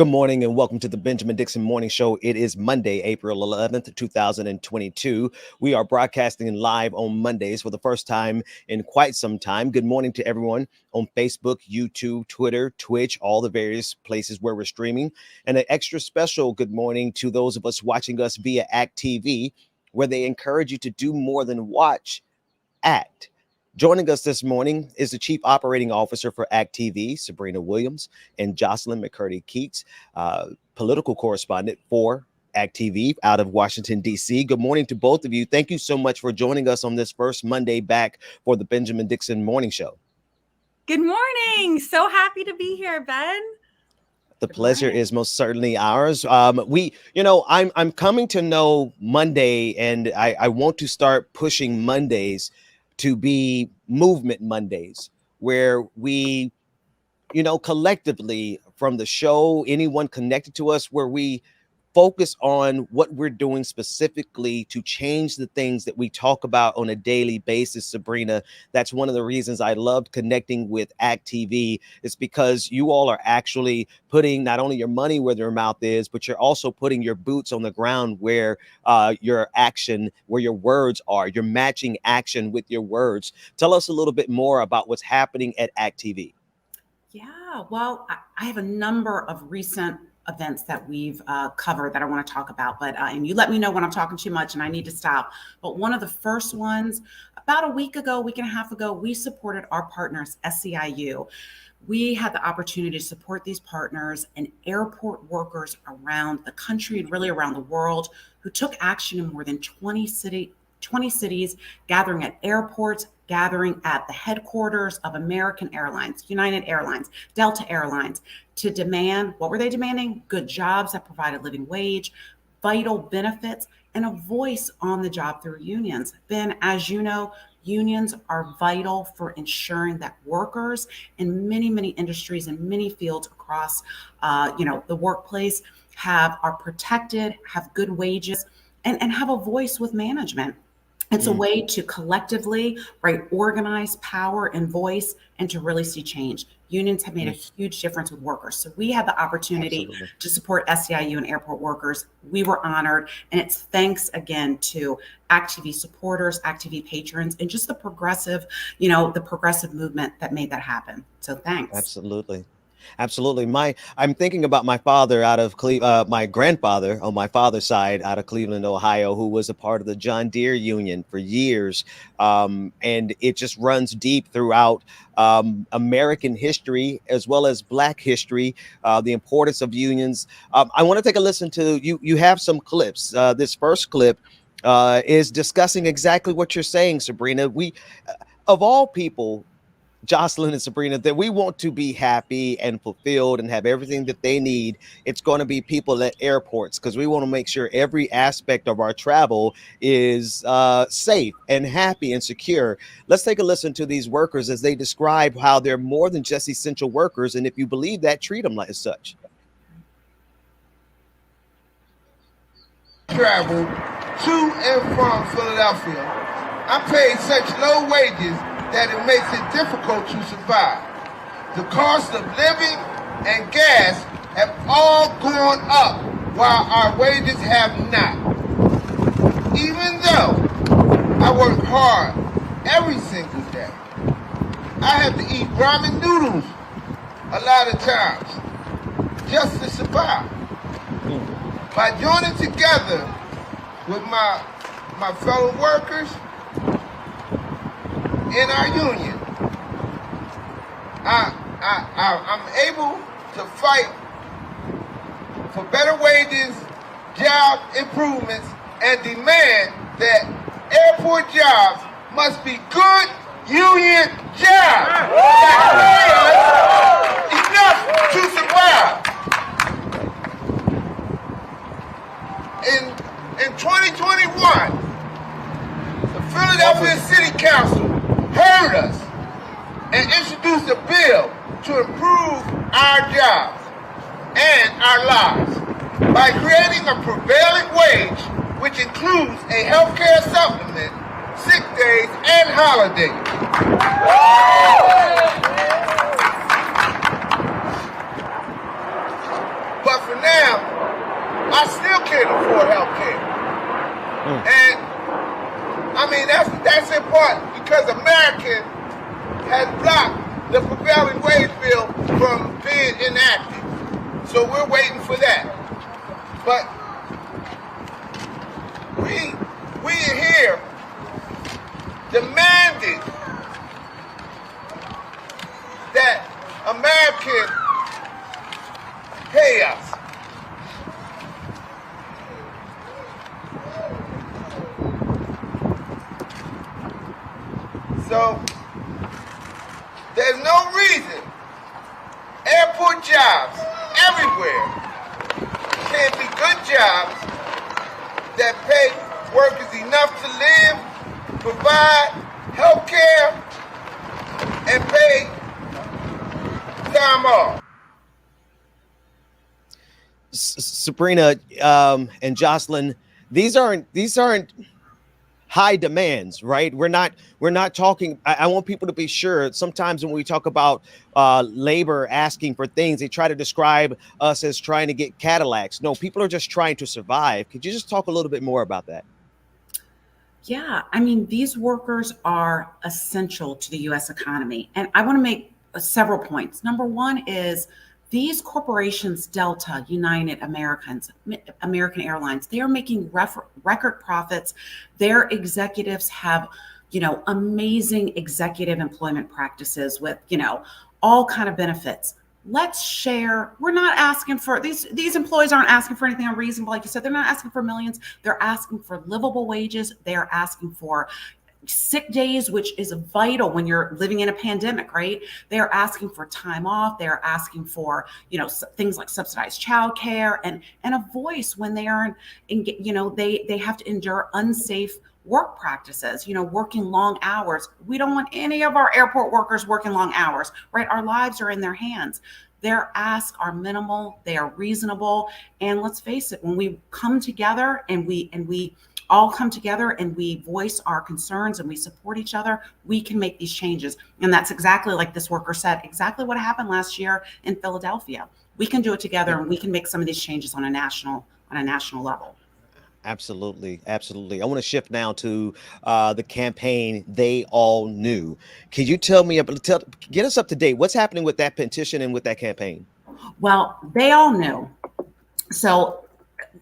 Good morning and welcome to the Benjamin Dixon Morning Show. It is Monday, April 11th, 2022. We are broadcasting live on Mondays for the first time in quite some time. Good morning to everyone on Facebook, YouTube, Twitter, Twitch, all the various places where we're streaming. And an extra special good morning to those of us watching us via Act.tv, where they encourage you to do more than watch, act. Joining us this morning is the Chief Operating Officer for Act.tv, Sabrina Williams, and Jocelyn Macurdy Keatts, political correspondent for Act.tv out of Washington, D.C. Good morning to both of you. Thank you so much for joining us on this first Monday back for the Benjamin Dixon Morning Show. Good morning. So happy to be here, Ben. The pleasure is most certainly ours. I'm coming to know Monday, and I want to start pushing Mondays to be movement Mondays, where we, collectively from the show, anyone connected to us, where we focus on what we're doing specifically to change the things that we talk about on a daily basis. Sabrina, that's one of the reasons I loved connecting with Act TV, is because you all are actually putting not only your money where their mouth is, but you're also putting your boots on the ground where your action, where your words are. You're matching action with your words. Tell us a little bit more about what's happening at Act TV. Yeah, well, I have a number of recent events that we've covered that I want to talk about, but and you let me know when I'm talking too much and I need to stop. But one of the first ones, about a week and a half ago, we supported our partners, SEIU. We had the opportunity to support these partners and airport workers around the country and really around the world who took action in more than 20 cities, gathering at airports, gathering at the headquarters of American Airlines, United Airlines, Delta Airlines, to demand, what were they demanding? Good jobs that provide a living wage, vital benefits, and a voice on the job through unions. Ben, as you know, unions are vital for ensuring that workers in many, many industries and many fields across, the workplace are protected, have good wages, and have a voice with management. It's a way to collectively, organize power and voice and to really see change. Unions have made a huge difference with workers. So we had the opportunity to support SEIU and airport workers. We were honored. And it's thanks again to Act TV supporters, Act TV patrons, and just the progressive movement that made that happen. So thanks. Absolutely. I'm thinking about my father out of my grandfather on my father's side out of Cleveland, Ohio, who was a part of the John Deere Union for years. And it just runs deep throughout American history as well as Black history, the importance of unions. I want to take a listen to you. You have some clips. This first clip is discussing exactly what you're saying, Sabrina. We, of all people, Jocelyn and Sabrina, that we want to be happy and fulfilled and have everything that they need. It's going to be people at airports, because we want to make sure every aspect of our travel is safe and happy and secure. Let's take a listen to these workers as they describe how they're more than just essential workers. And if you believe that, treat them as such. Travel to and from Philadelphia, I paid such low wages that it makes it difficult to survive. The cost of living and gas have all gone up while our wages have not. Even though I work hard every single day, I have to eat ramen noodles a lot of times just to survive. By joining together with my fellow workers in our union, I'm able to fight for better wages, job improvements, and demand that airport jobs must be good union jobs that pay us enough to survive. In 2021, the Philadelphia City Council heard us and introduced a bill to improve our jobs and our lives by creating a prevailing wage, which includes a health care supplement, sick days, and holidays. But for now, I still can't afford health care. And I mean, that's in part because American has blocked the prevailing wage bill from being enacted. So we're waiting for that. But we here demanding that American pay us. So there's no reason airport jobs everywhere can't be good jobs that pay workers enough to live, provide health care, and pay time off. Sabrina and Jocelyn, these aren't high demands, right? We're not talking. I want people to be sure. Sometimes when we talk about labor asking for things, they try to describe us as trying to get Cadillacs. No, people are just trying to survive. Could you just talk a little bit more about that? Yeah, I mean, these workers are essential to the U.S. economy. And I want to make several points. Number one is these corporations, Delta, United, American Airlines, they are making record profits. Their executives have, amazing executive employment practices with, all kind of benefits. Let's share. We're not asking for these employees aren't asking for anything unreasonable. Like you said, they're not asking for millions. They're asking for livable wages. They're asking for sick days, which is vital when you're living in a pandemic, right? They're asking for time off. They're asking for, things like subsidized childcare and a voice when they are they have to endure unsafe work practices, working long hours. We don't want any of our airport workers working long hours, right? Our lives are in their hands. Their asks are minimal, they are reasonable. And let's face it, when we come together and we all come together and we voice our concerns and we support each other, we can make these changes. And that's exactly, like this worker said, exactly what happened last year in Philadelphia. We can do it together and we can make some of these changes on a national level. Absolutely. Absolutely. I want to shift now to the campaign They All Knew. Can you tell me, get us up to date? What's happening with that petition and with that campaign? Well, They All Knew. So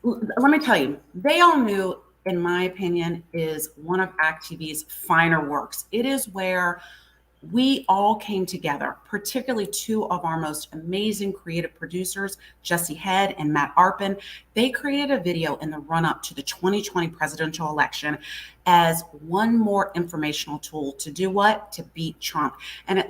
let me tell you, They All Knew, in my opinion, is one of ActTV's finer works. It is where we all came together, particularly two of our most amazing creative producers, Jesse Head and Matt Arpin. They created a video in the run-up to the 2020 presidential election as one more informational tool to do what? To beat Trump. And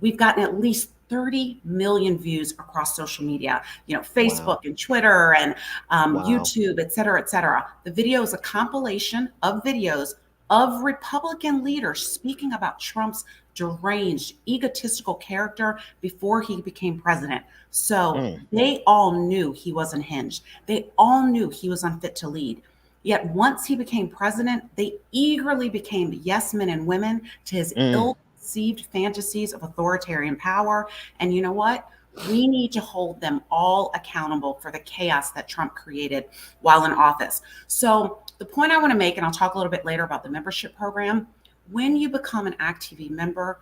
we've gotten at least 30 million views across social media, Facebook Wow. and Twitter and Wow. YouTube, et cetera, et cetera. The video is a compilation of videos of Republican leaders speaking about Trump's deranged, egotistical character before he became president. So they all knew he was unhinged. They all knew he was unfit to lead. Yet once he became president, they eagerly became yes men and women to his ill-conceived fantasies of authoritarian power. And you know what? We need to hold them all accountable for the chaos that Trump created while in office. So the point I want to make, and I'll talk a little bit later about the membership program, when you become an ActTV member,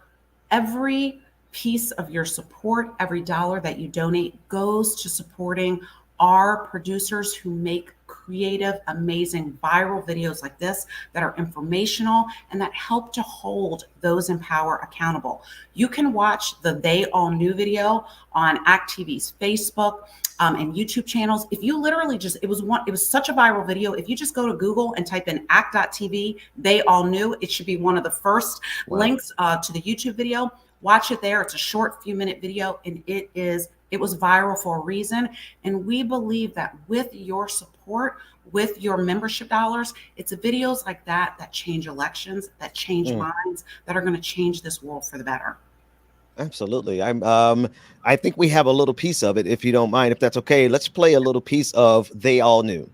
every piece of your support, every dollar that you donate goes to supporting our producers who make creative, amazing, viral videos like this that are informational and that help to hold those in power accountable. You can watch the They All Knew video on ActTV's Facebook and YouTube channels. If you literally it was such a viral video. If you just go to Google and type in act.tv, They All Knew, it should be one of the first links to the YouTube video. Watch it there. It's a short few minute video and it was viral for a reason. And we believe that with your support, with your membership dollars, it's videos like that that change elections, that change minds, that are going to change this world for the better. Absolutely. I think we have a little piece of it, if you don't mind, if that's okay. Let's play a little piece of They All Knew.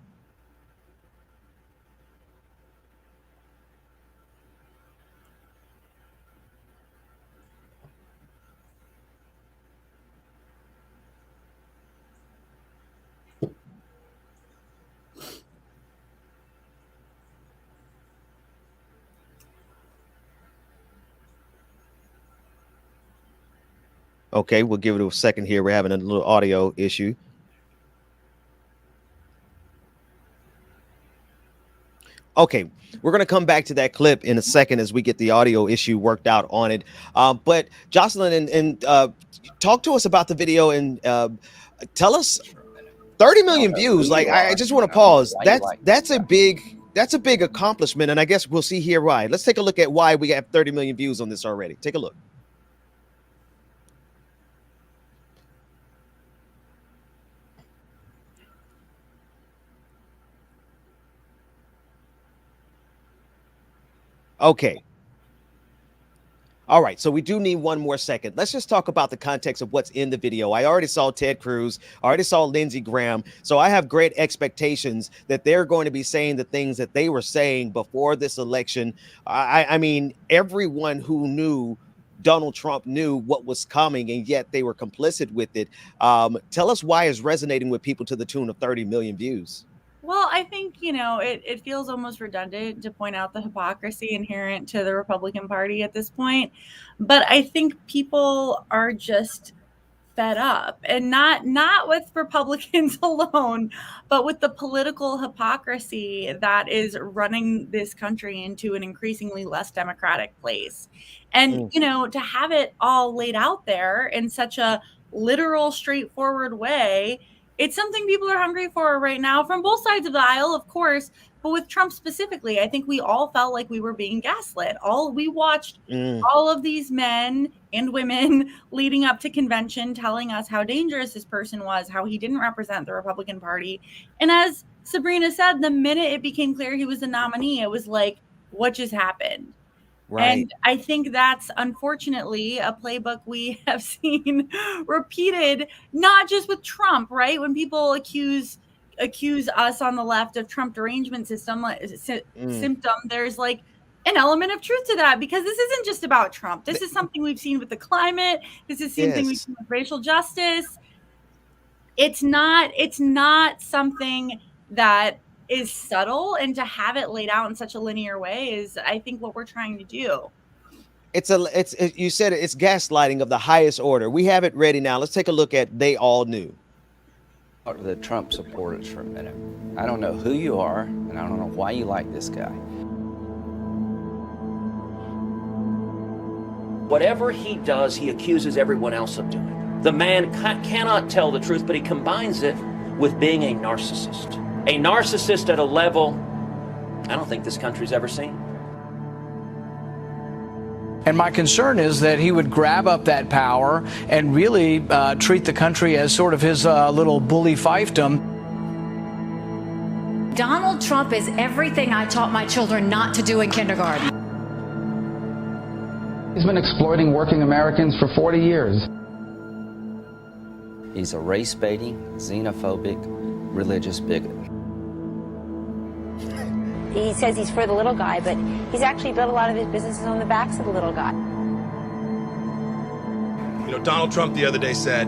Okay, we'll give it a second here. We're having a little audio issue. Okay, we're going to come back to that clip in a second as we get the audio issue worked out on it. But Jocelyn, and talk to us about the video and tell us 30 million views. Like, I just want to pause. That's a big accomplishment, and I guess we'll see here why. Let's take a look at why we have 30 million views on this already. Take a look. Okay. All right, so we do need one more second. Let's just talk about the context of what's in the video. I already saw Ted Cruz, I already saw Lindsey Graham, so I have great expectations that they're going to be saying the things that they were saying before this election. I mean, everyone who knew Donald Trump knew what was coming, and yet they were complicit with it. Tell us why it's resonating with people to the tune of 30 million views. Well, I think, it feels almost redundant to point out the hypocrisy inherent to the Republican Party at this point. But I think people are just fed up, and not with Republicans alone, but with the political hypocrisy that is running this country into an increasingly less democratic place. And, to have it all laid out there in such a literal, straightforward way, it's something people are hungry for right now from both sides of the aisle, of course, but with Trump specifically. I think we all felt like we were being gaslit. We watched all of these men and women leading up to convention telling us how dangerous this person was, how he didn't represent the Republican Party. And as Sabrina said, the minute it became clear he was the nominee, it was like, what just happened? Right. And I think that's unfortunately a playbook we have seen repeated, not just with Trump, right? When people accuse us on the left of Trump derangement symptom, there's like an element of truth to that, because this isn't just about Trump. This is something we've seen with the climate. This is something we've seen with racial justice. It's not something that is subtle, and to have it laid out in such a linear way is, I think, what we're trying to do. You said it's gaslighting of the highest order. We have it ready now. Let's take a look at They All Knew. The Trump supporters for a minute. I don't know who you are, and I don't know why you like this guy. Whatever he does, he accuses everyone else of doing. The man cannot tell the truth, but he combines it with being a narcissist. A narcissist at a level I don't think this country's ever seen. And my concern is that he would grab up that power and really treat the country as sort of his little bully fiefdom. Donald Trump is everything I taught my children not to do in kindergarten. He's been exploiting working Americans for 40 years. He's a race-baiting, xenophobic, religious bigot. He says he's for the little guy, but he's actually built a lot of his businesses on the backs of the little guy. You know, Donald Trump the other day said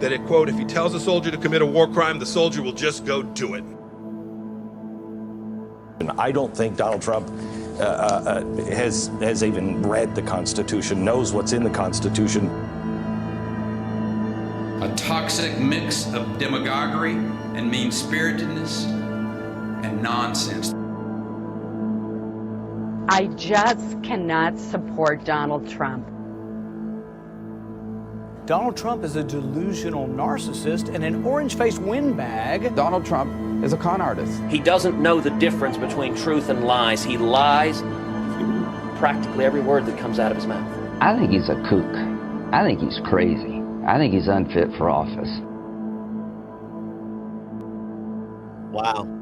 that, it, quote, if he tells a soldier to commit a war crime, the soldier will just go do it. And I don't think Donald Trump has even read the Constitution, knows what's in the Constitution. A toxic mix of demagoguery and mean-spiritedness and nonsense. I just cannot support Donald Trump. Donald Trump is a delusional narcissist and an orange-faced windbag. Donald Trump is a con artist. He doesn't know the difference between truth and lies. He lies practically every word that comes out of his mouth. I think he's a kook. I think he's crazy. I think he's unfit for office. Wow.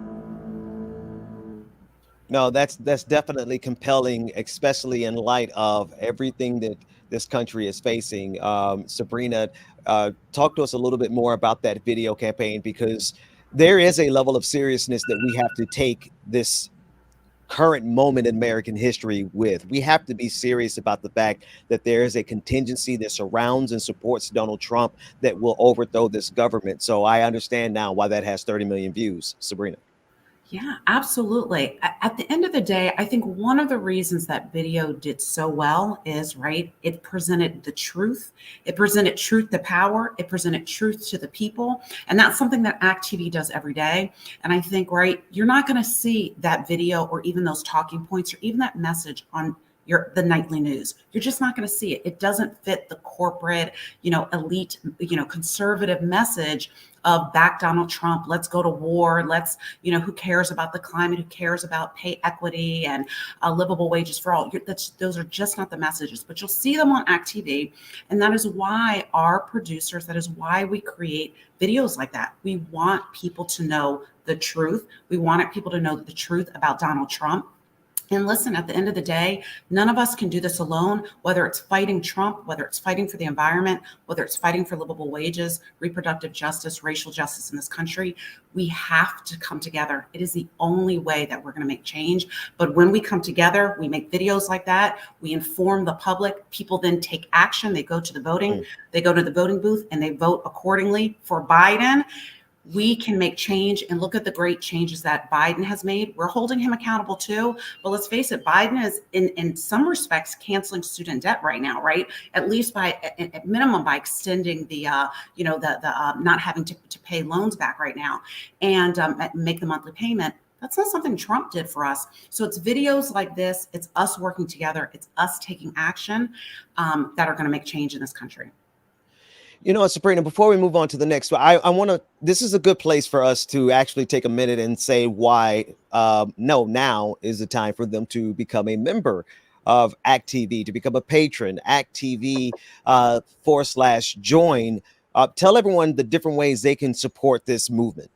No, that's definitely compelling, especially in light of everything that this country is facing. Sabrina, talk to us a little bit more about that video campaign, because there is a level of seriousness that we have to take this current moment in American history with. We have to be serious about the fact that there is a contingency that surrounds and supports Donald Trump that will overthrow this government. So I understand now why that has 30 million views. Sabrina. Yeah, absolutely. At the end of the day, I think one of the reasons that video did so well is, right, it presented the truth. It presented truth to power. It presented truth to the people. And that's something that ACT TV does every day. And I think, right, you're not going to see that video or even those talking points or even that message on the nightly news. You're just not going to see it. It doesn't fit the corporate, elite, conservative message of back Donald Trump, let's go to war, let's, who cares about the climate, who cares about pay equity and livable wages for all. Those are just not the messages, but you'll see them on ACT TV. And that is why our producers, that is why we create videos like that. We want people to know the truth. We wanted people to know the truth about Donald Trump. And listen, at the end of the day, none of us can do this alone, whether it's fighting Trump, whether it's fighting for the environment, whether it's fighting for livable wages, reproductive justice, racial justice in this country. We have to come together. It is the only way that we're going to make change. But when we come together, we make videos like that, we inform the public, people then take action. They go to the voting, they go to the voting booth and they vote accordingly for Biden. We can make change, and look at the great changes that Biden has made. We're holding him accountable too, but let's face it, Biden is in some respects canceling student debt right now, right? At least at minimum by extending the not having to pay loans back right now and make the monthly payment. That's not something Trump did for us. So it's videos like this, it's us working together, it's us taking action that are going to make change in this country. Sabrina, before we move on to the next one, I want to, this is a good place for us to actually take a minute and say why, now is the time for them to become a member of ACT TV, to become a patron, ACT TV /join. Tell everyone the different ways they can support this movement.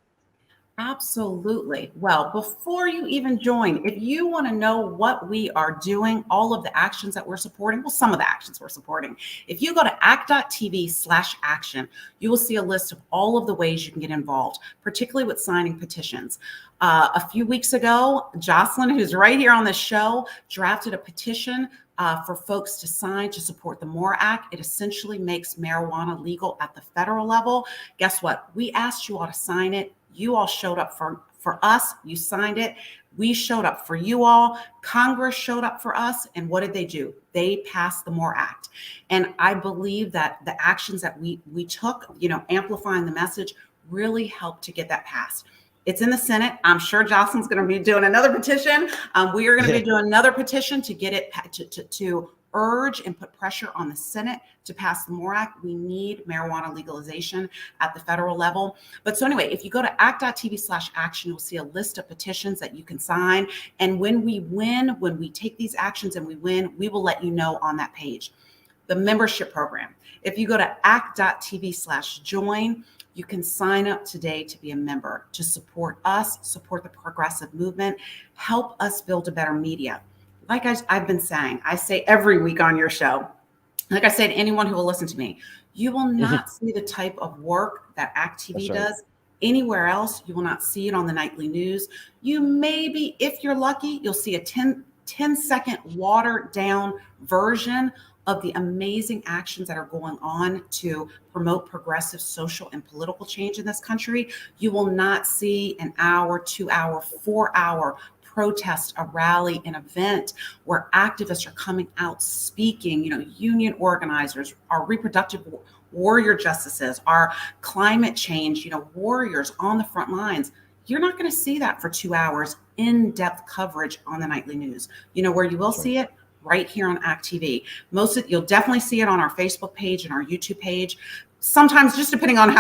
Absolutely. Well, before you even join, if you want to know what we are doing, all of the actions that we're supporting, well, some of the actions we're supporting, if you go to act.tv/action, you will see a list of all of the ways you can get involved, particularly with signing petitions. A few weeks ago, Jocelyn, who's right here on the show, drafted a petition for folks to sign to support the MORE Act. It essentially makes marijuana legal at the federal level. Guess what? We asked you all to sign it. You all showed up for us. You signed it. We showed up for you all. Congress showed up for us. And what did they do? They passed the MORE Act. And I believe that the actions that we took, amplifying the message, really helped to get that passed. It's in the Senate. I'm sure Jocelyn's going to be doing another petition. We are going to be doing another petition to get it to urge and put pressure on the Senate to pass the MORE Act. We need marijuana legalization at the federal level. But so anyway, if you go to act.tv/action, you'll see a list of petitions that you can sign. And when we win, when we take these actions and we win, we will let you know on that page. The membership program. If you go to act.tv/join, you can sign up today to be a member, to support us, support the progressive movement, help us build a better media. Like I've been saying, I say every week on your show, like I say to anyone who will listen to me, you will not see the type of work that ACT TV does anywhere else. You will not see it on the nightly news. You maybe, if you're lucky, you'll see a 10-second watered down version of the amazing actions that are going on to promote progressive social and political change in this country. You will not see an hour, 2 hour, 4 hour protest, a rally, an event where activists are coming out speaking, union organizers, our reproductive warrior justices, our climate change, warriors on the front lines. You're not going to see that for 2 hours in-depth coverage on the nightly news. Where you will see it? Right here on ACT TV. You'll definitely see it on our Facebook page and our YouTube page. Sometimes, just depending on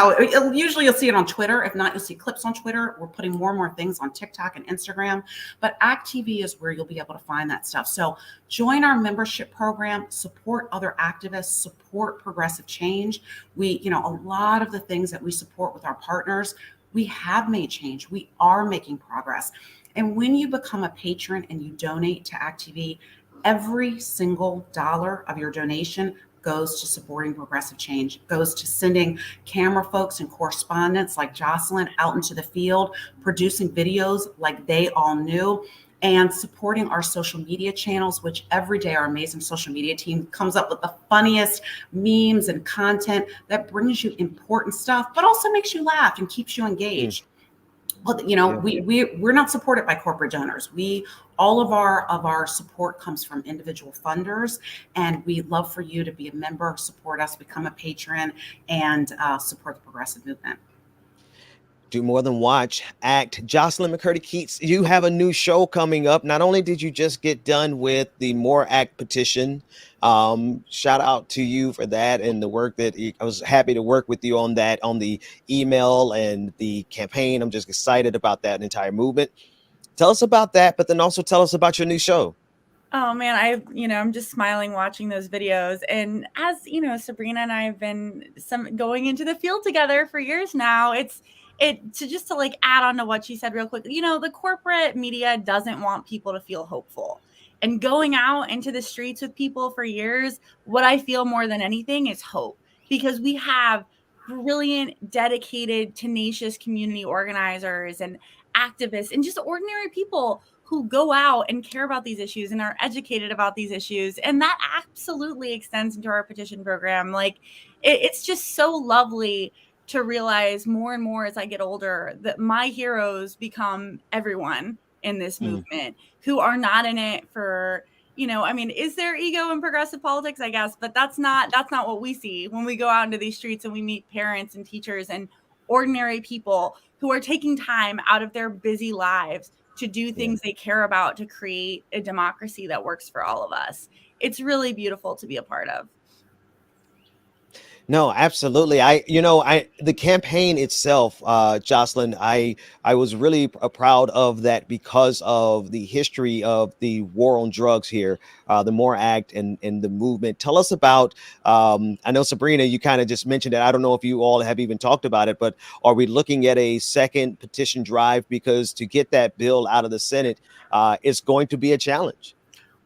usually you'll see it on Twitter. If not, you'll see clips on Twitter. We're putting more and more things on TikTok and Instagram. But ACT TV is where you'll be able to find that stuff. So join our membership program, support other activists, support progressive change. A lot of the things that we support with our partners, we have made change. We are making progress. And when you become a patron and you donate to ACT TV, every single dollar of your donation goes to supporting progressive change, goes to sending camera folks and correspondents like Jocelyn out into the field, producing videos like they all knew, and supporting our social media channels, which every day our amazing social media team comes up with the funniest memes and content that brings you important stuff, but also makes you laugh and keeps you engaged. Well, you know, we're not supported by corporate donors. All of our support comes from individual funders, and we'd love for you to be a member, support us, become a patron, and support the progressive movement. Do more than watch, act. Jocelyn McCurdy Keatts, you have a new show coming up. Not only did you just get done with the More Act petition, shout out to you for that and the work that I was happy to work with you on that, on the email and the campaign. I'm just excited about that entire movement. Tell us about that, but then also tell us about your new show. Oh man, I'm just smiling watching those videos. And as you know, Sabrina and I have been going into the field together for years now. To like add on to what she said real quick, the corporate media doesn't want people to feel hopeful. And going out into the streets with people for years, what I feel more than anything is hope, because we have brilliant, dedicated, tenacious community organizers and activists and just ordinary people who go out and care about these issues and are educated about these issues. And that absolutely extends into our petition program. Like it's just so lovely to realize more and more as I get older that my heroes become everyone in this movement who are not in it for, is there ego in progressive politics? I guess, but that's not what we see when we go out into these streets and we meet parents and teachers and ordinary people who are taking time out of their busy lives to do things they care about to create a democracy that works for all of us. It's really beautiful to be a part of. No, absolutely. The campaign itself, Jocelyn, I was really proud of that because of the history of the war on drugs here, the MORE Act and the movement. Tell us about, I know Sabrina, you kind of just mentioned it. I don't know if you all have even talked about it, but are we looking at a second petition drive? Because to get that bill out of the Senate, it's going to be a challenge.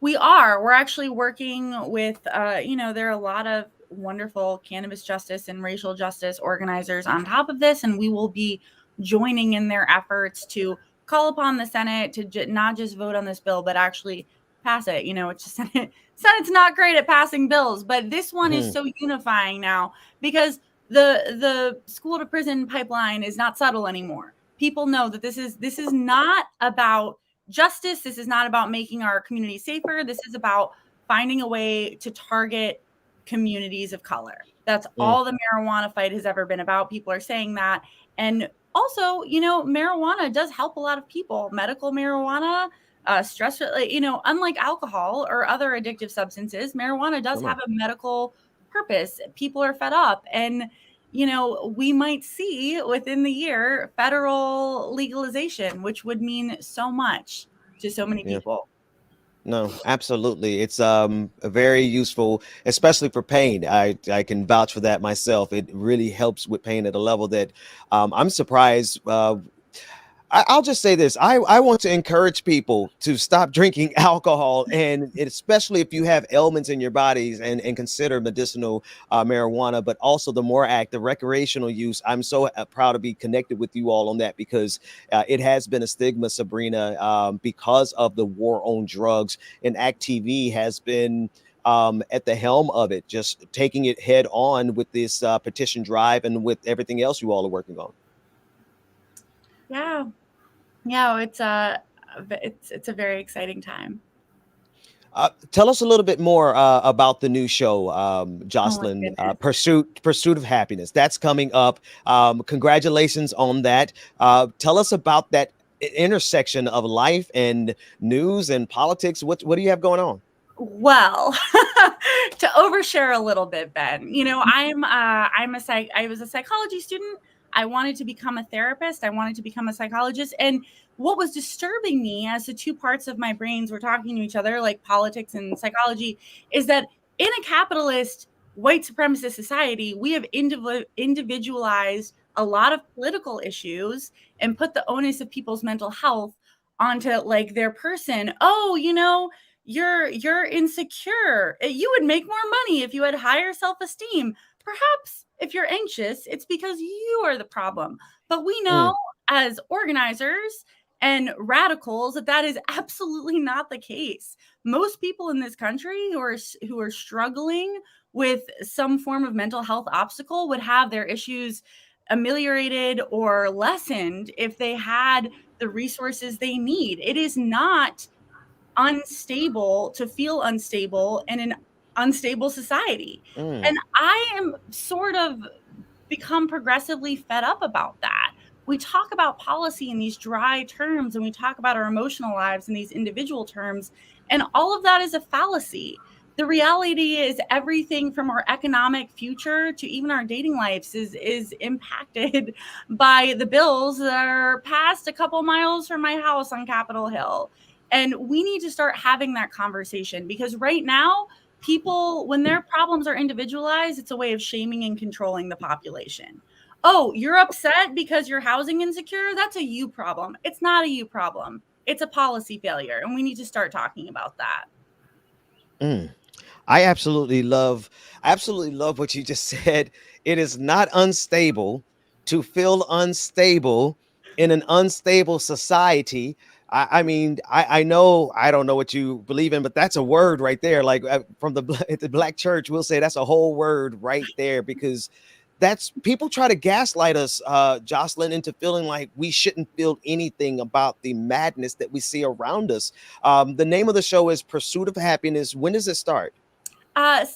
We're actually working with, there are a lot of wonderful cannabis justice and racial justice organizers on top of this, and we will be joining in their efforts to call upon the Senate to not just vote on this bill, but actually pass it. It's just Senate's not great at passing bills, but this one is so unifying now because the school to prison pipeline is not subtle anymore. People know that this is not about justice. This is not about making our community safer. This is about finding a way to target communities of color. That's all the marijuana fight has ever been about. People are saying that. And also, marijuana does help a lot of people. Medical marijuana, stress, unlike alcohol or other addictive substances, marijuana does have a medical purpose. People are fed up. And, we might see within the year federal legalization, which would mean so much to so many people. No, absolutely. It's very useful, especially for pain. I can vouch for that myself. It really helps with pain at a level that I'm surprised. I'll just say this. I want to encourage people to stop drinking alcohol, and especially if you have ailments in your bodies, and consider medicinal marijuana, but also the MORE Act, the recreational use. I'm so proud to be connected with you all on that because it has been a stigma, Sabrina, because of the war on drugs, and ACT.tv has been at the helm of it, just taking it head on with this petition drive and with everything else you all are working on. Yeah, it's a very exciting time. Tell us a little bit more about the new show, Jocelyn, Pursuit of Happiness. That's coming up. Congratulations on that. Tell us about that intersection of life and news and politics. What do you have going on? Well, to overshare a little bit, Ben, I was a psychology student. I wanted to become a therapist. I wanted to become a psychologist. And what was disturbing me as the two parts of my brains were talking to each other, like politics and psychology, is that in a capitalist white supremacist society, we have individualized a lot of political issues and put the onus of people's mental health onto like their person. Oh, you're insecure. You would make more money if you had higher self-esteem. Perhaps if you're anxious, it's because you are the problem. But we know as organizers and radicals that is absolutely not the case. Most people in this country who are struggling with some form of mental health obstacle would have their issues ameliorated or lessened if they had the resources they need. It is not unstable to feel unstable in an unstable society. And I am sort of become progressively fed up about that. We talk about policy in these dry terms, and we talk about our emotional lives in these individual terms, and all of that is a fallacy. The reality is everything from our economic future to even our dating lives is impacted by the bills that are passed a couple miles from my house on Capitol Hill. And we need to start having that conversation, because right now, people, when their problems are individualized, it's a way of shaming and controlling the population. Oh, you're upset because you're housing insecure? That's a you problem. It's not a you problem. It's a policy failure. And we need to start talking about that. I absolutely love what you just said. It is not unstable to feel unstable in an unstable society. I mean, I know, I don't know what you believe in, but that's a word right there. Like from the Black church, we'll say that's a whole word right there, because that's, people try to gaslight us, Jocelyn, into feeling like we shouldn't feel anything about the madness that we see around us. The name of the show is Pursuit of Happiness. When does it start?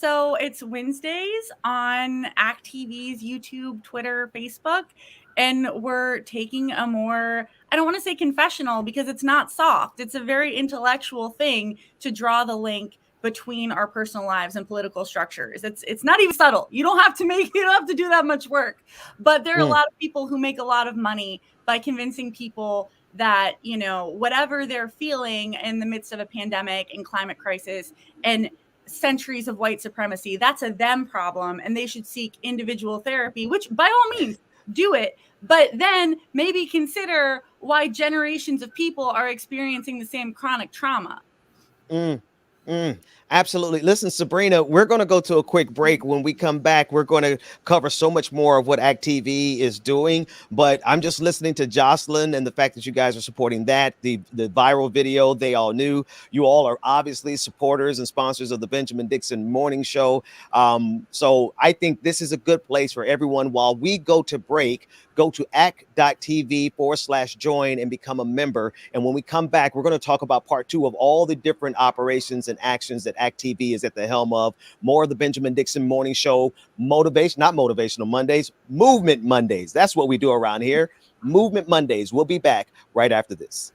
So it's Wednesdays on ActTV's YouTube, Twitter, Facebook. And we're taking a more, I don't want to say confessional, because it's not soft. It's a very intellectual thing to draw the link between our personal lives and political structures. It's not even subtle. You don't have to do that much work. But there are a lot of people who make a lot of money by convincing people that, you know, whatever they're feeling in the midst of a pandemic and climate crisis and centuries of white supremacy, that's a them problem, and they should seek individual therapy, which by all means do it, but then maybe consider why generations of people are experiencing the same chronic trauma. Absolutely. Listen, Sabrina, we're going to go to a quick break. When we come back, we're going to cover so much more of what Act TV is doing. But I'm just listening to Jocelyn and the fact that you guys are supporting that, the viral video, They All Knew. You all are obviously supporters and sponsors of the Benjamin Dixon Morning Show. So I think this is a good place for everyone. While we go to break, go to act.tv/join and become a member. And when we come back, we're going to talk about part 2 of all the different operations and actions that Act TV is at the helm of. More of the Benjamin Dixon Morning Show, not motivational Mondays, Movement Mondays. That's what we do around here. Movement Mondays. We'll be back right after this.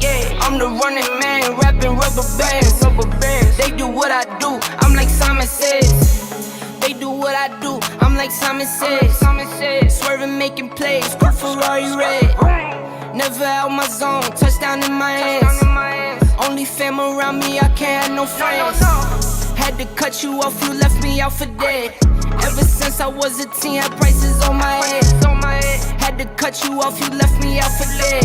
Yeah, I'm the running man, rapping rubber bands. They do what I do, I'm like Simon Says. They do what I do, I'm like Simon Says. Swerving, making plays, cool Ferrari red. Never out my zone, touchdown in my hands. Only fam around me, I can't have no friends. Had to cut you off, you left me out for dead. Ever since I was a teen, had prices on my head. Had to cut you off, you left me out for dead.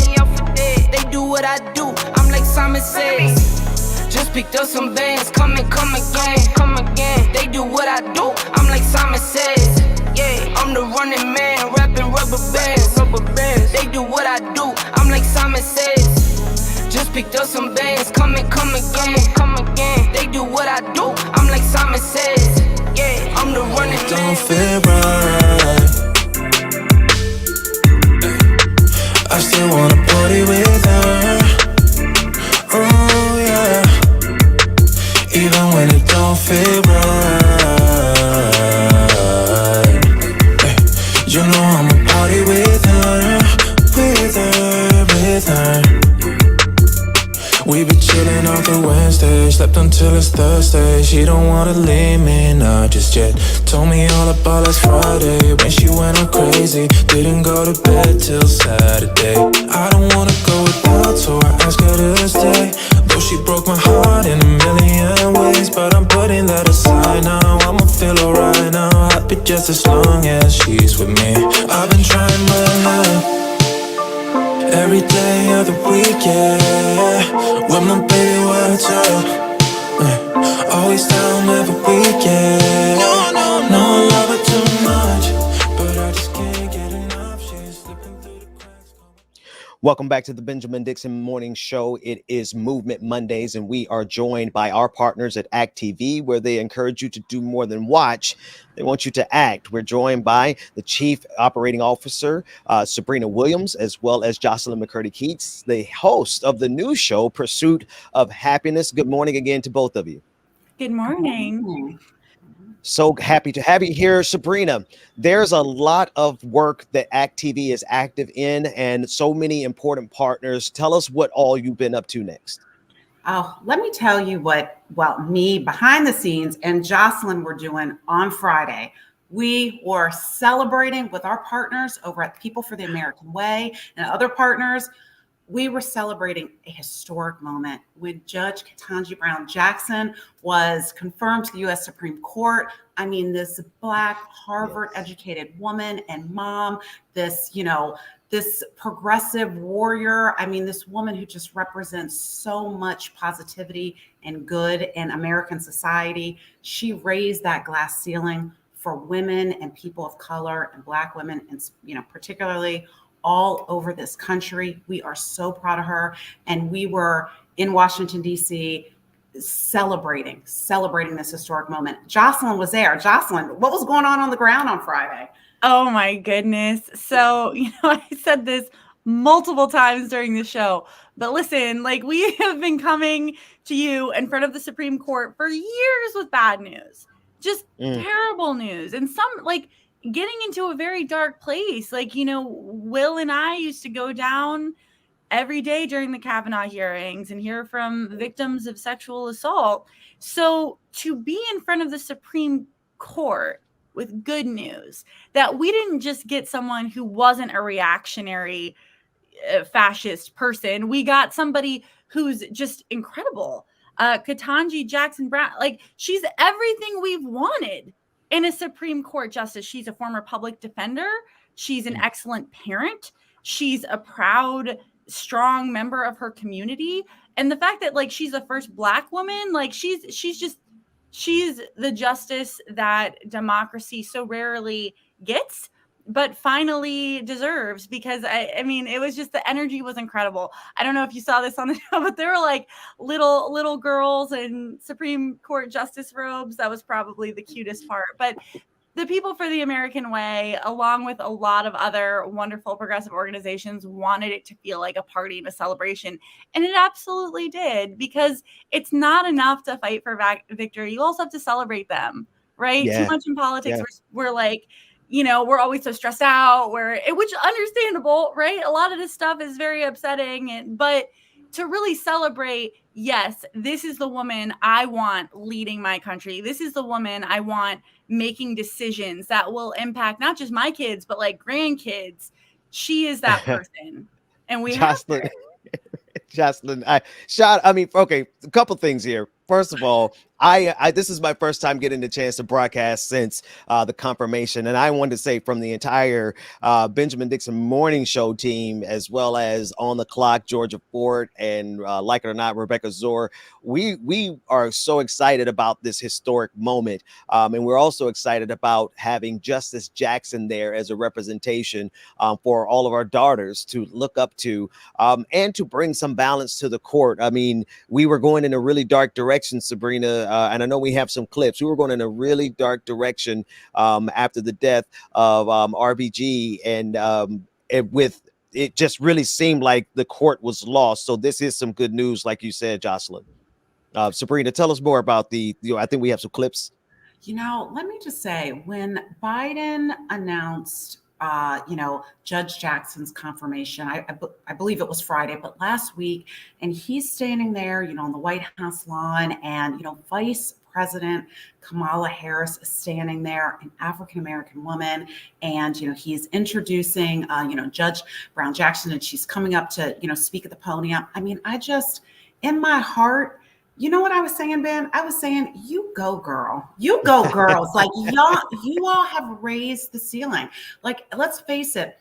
They do what I do, I'm like Simon Says. Just picked up some bands, come again. They do what I do, I'm like Simon Says. Yeah, I'm the running man, rapping rubber bands. They do what I do, I'm like Simon Says. Just picked up some bands, come again. They do what I do, I'm like Simon Says. Yeah, I'm the running man. Don't feel right. I still wanna party with her. Oh yeah. Even when it don't feel right. You know I'ma party with her. We be chillin' on the Wednesday, slept until it's Thursday. She don't wanna leave me, not just yet. Told me all about last Friday when she went all crazy. Didn't go to bed till Saturday. I don't wanna go without, so I ask her to stay. Though she broke my heart in a million ways, but I'm putting that aside now. I'ma feel alright now, happy just as long as she's with me. I've been trying my luck every day of the week, yeah. With my baby, what's up? Always down every week, yeah. No, I love her too much, but I just can't get enough. She's slipping through the cracks. Welcome back to the Benjamin Dixon Morning Show. It is Movement Mondays, and we are joined by our partners at Act.tv, where they encourage you to do more than watch. They want you to act. We're joined by the Chief Operating Officer, Sabrina Williams, as well as Jocelyn Macurdy Keatts, the host of the new show, Pursuit of Happiness. Good morning again to both of you. Good morning. So happy to have you here, Sabrina. There's a lot of work that Act.tv is active in and so many important partners. Tell us what all you've been up to next. Oh, let me tell you what, me behind the scenes and Jocelyn were doing on Friday. We were celebrating with our partners over at People for the American Way and other partners. We were celebrating a historic moment when Judge Ketanji Brown Jackson was confirmed to the U.S. Supreme Court. I mean, this Black Harvard-educated woman and mom, this progressive warrior. I mean, this woman who just represents so much positivity and good in American society. She raised that glass ceiling for women and people of color and Black women, and particularly all over this country. We are so proud of her. And we were in Washington, D.C., celebrating this historic moment. Jocelyn was there. Jocelyn, what was going on the ground on Friday? Oh my goodness. So, I said this multiple times during the show, but listen, we have been coming to you in front of the Supreme Court for years with bad news, just terrible news. And some getting into a very dark place. Will and I used to go down every day during the Kavanaugh hearings and hear from victims of sexual assault. So to be in front of the Supreme Court with good news that we didn't just get someone who wasn't a reactionary fascist person. We got somebody who's just incredible. Ketanji Jackson Brown, she's everything we've wanted in a Supreme Court justice. She's a former public defender. She's an excellent parent. She's a proud, strong member of her community. And the fact that she's the first Black woman, she's the justice that democracy so rarely gets, but finally deserves, because I mean, it was just, the energy was incredible. I don't know if you saw this on the show, but there were little girls in Supreme Court justice robes. That was probably the cutest part. But the People for the American Way, along with a lot of other wonderful progressive organizations, wanted it to feel like a party and a celebration. And it absolutely did, because it's not enough to fight for victory. You also have to celebrate them, right? Yeah. Too much in politics. We're we're always so stressed out, which is understandable, right? A lot of this stuff is very upsetting, but to really celebrate, yes, this is the woman I want leading my country. This is the woman I want making decisions that will impact not just my kids, but like grandkids. She is that person. And we have Jocelyn, her. Jocelyn, a couple things here. First of all, I this is my first time getting the chance to broadcast since the confirmation, and I wanted to say from the entire Benjamin Dixon Morning Show team, as well as On the Clock, Georgia Ford, and like it or not, Rebecca Zor, we are so excited about this historic moment, and we're also excited about having Justice Jackson there as a representation for all of our daughters to look up to, and to bring some balance to the court. I mean, we were going in a really dark direction, Sabrina, and I know we have some clips. We were going in a really dark direction after the death of RBG, and it just really seemed like the court was lost. So this is some good news, like you said, Jocelyn. Sabrina, tell us more about I think we have some clips. Let me just say, when Biden announced Judge Jackson's confirmation, I believe it was Friday, but last week, and he's standing there, on the White House lawn, and, Vice President Kamala Harris is standing there, an African-American woman, and, he's introducing, Judge Brown Jackson, and she's coming up to, speak at the podium. I mean, in my heart, you know what I was saying, Ben? I was saying, you go, girl. You go, girls. Like, you all have raised the ceiling. Like, let's face it,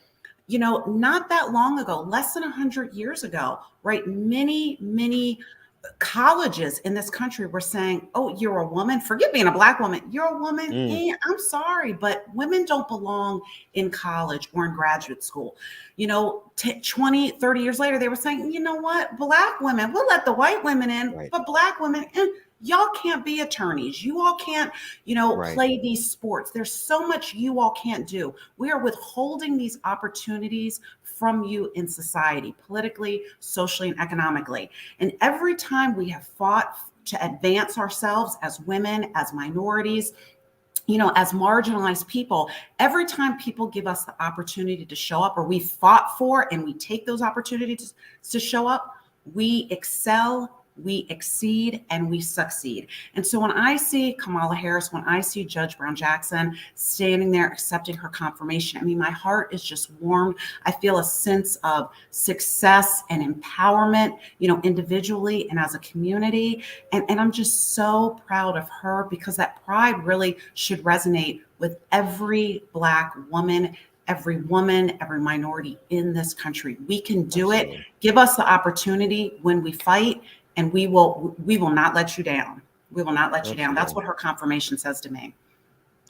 not that long ago, less than 100 years ago, right? Many colleges in this country were saying, oh, you're a woman. Forget being a Black woman. You're a woman. I'm sorry, but women don't belong in college or in graduate school. 20, 30 years later, they were saying, you know what? Black women, we'll let the white women in, right, but Black women, y'all can't be attorneys. You all can't, right, play these sports. There's so much you all can't do. We are withholding these opportunities from you in society, politically, socially, and economically. And every time we have fought to advance ourselves as women, as minorities, as marginalized people, every time people give us the opportunity to show up, or we fought for and we take those opportunities to show up, we excel, we exceed, and we succeed. And so when I see Kamala Harris, when I see Judge Brown Jackson standing there accepting her confirmation, I mean, my heart is just warmed. I feel a sense of success and empowerment, individually and as a community. And I'm just so proud of her, because that pride really should resonate with every Black woman, every minority in this country. We can do it. Give us the opportunity when we fight, and we will not let you down. We will not let you down. That's what her confirmation says to me.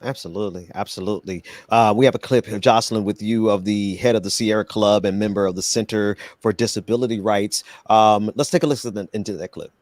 Absolutely. We have a clip of Jocelyn with you, of the head of the Sierra Club and member of the Center for Disability Rights. Let's take a listen into that clip.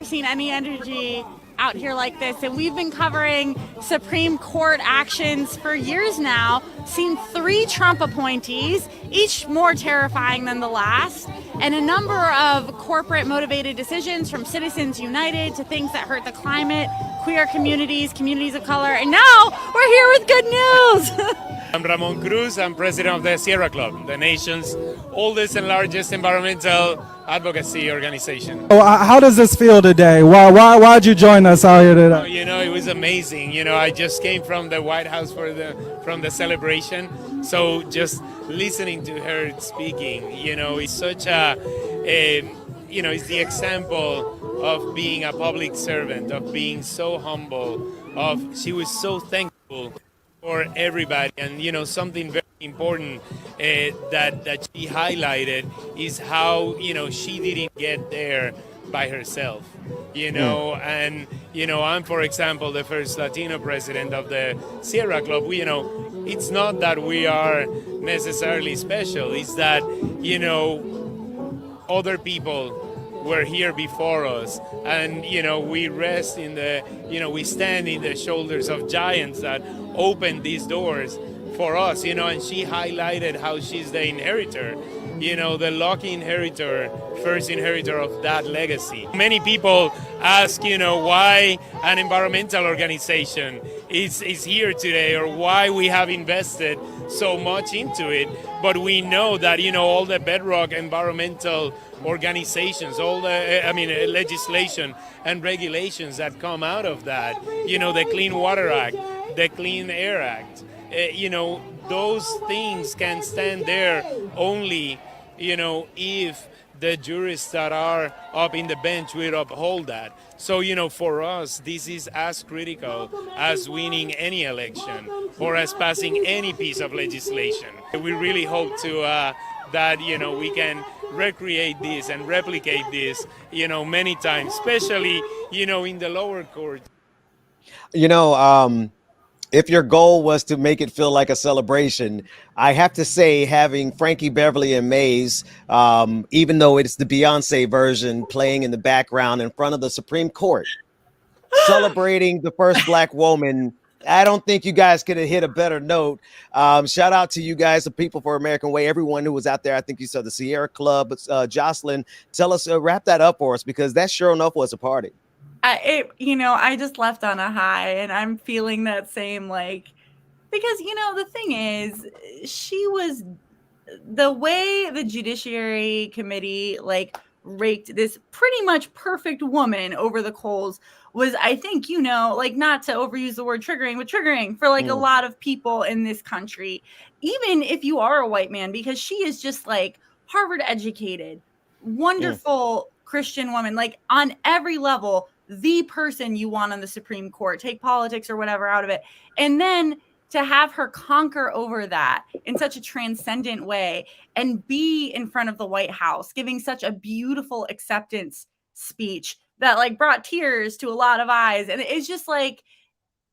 Seen any energy out here like this, and we've been covering Supreme Court actions for years now, seen 3 Trump appointees, each more terrifying than the last, and a number of corporate motivated decisions, from Citizens United to things that hurt the climate, queer communities of color, and now we're here with good news. I'm Ramon Cruz. I'm president of the Sierra Club, the nation's oldest and largest environmental advocacy organization. How does this feel today? Why'd you join us out here today? It was amazing. I just came from the White House from the celebration. So just listening to her speaking, is such it's the example of being a public servant, of being so humble, she was so thankful for everybody. And something very important that she highlighted is how she didn't get there by herself, and I'm, for example, the first Latino president of the Sierra Club. It's not that we are necessarily special, it's that other people were here before us, and we rest in we stand in the shoulders of giants that opened these doors for us, and she highlighted how she's the inheritor the lucky inheritor, first inheritor of that legacy. Many people ask, why an environmental organization is here today, or why we have invested so much into it. But we know that, all the bedrock environmental organizations, all the, legislation and regulations that come out of that, the Clean Water Act, the Clean Air Act, those things can stand there only, if the jurists that are up in the bench will uphold that. So, for us, this is as critical as winning any election or as passing any piece of legislation. We really hope to that, we can recreate this and replicate this, many times, especially, in the lower court. If your goal was to make it feel like a celebration, I have to say having Frankie Beverly and Mays, even though it's the Beyonce version playing in the background in front of the Supreme Court, celebrating the first Black woman, I don't think you guys could have hit a better note. Shout out to you guys, the People for American Way, everyone who was out there. I think you saw the Sierra Club. Jocelyn, tell us, wrap that up for us, because that sure enough was a party. I just left on a high, and I'm feeling that same, because, the thing is, she was, the way the Judiciary Committee, raked this pretty much perfect woman over the coals was, I think, not to overuse the word triggering, but triggering for a lot of people in this country, even if you are a white man, because she is just Harvard educated, wonderful Christian woman, on every level, the person you want on the Supreme Court. Take politics or whatever out of it. And then to have her conquer over that in such a transcendent way and be in front of the White House, giving such a beautiful acceptance speech that brought tears to a lot of eyes. And it's just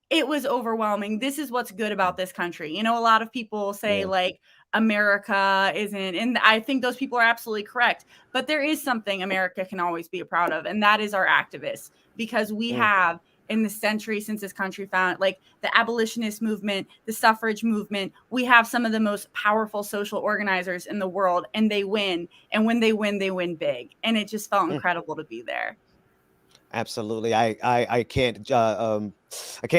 it was overwhelming. This is what's good about this country. A lot of people say America isn't, and I think those people are absolutely correct, but there is something America can always be proud of, and that is our activists, because we have, in the century since this country found, the abolitionist movement, the suffrage movement, we have some of the most powerful social organizers in the world, and they win. And when they win big. And it just felt incredible to be there. Absolutely. I can't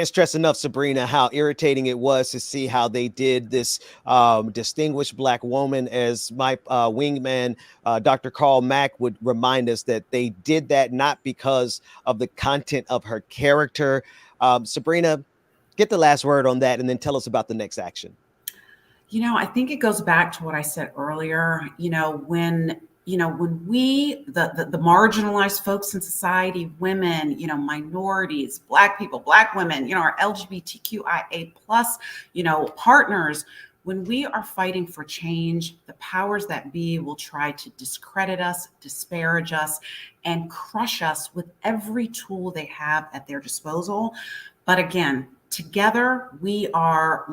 stress enough, Sabrina, how irritating it was to see how they did this distinguished Black woman, as my wingman, Dr. Carl Mack, would remind us, that they did that not because of the content of her character. Sabrina, get the last word on that, and then tell us about the next action. I think it goes back to what I said earlier, when we, the marginalized folks in society, women, minorities, Black people, Black women, our LGBTQIA plus, partners, when we are fighting for change, the powers that be will try to discredit us, disparage us, and crush us with every tool they have at their disposal. But again, together, we are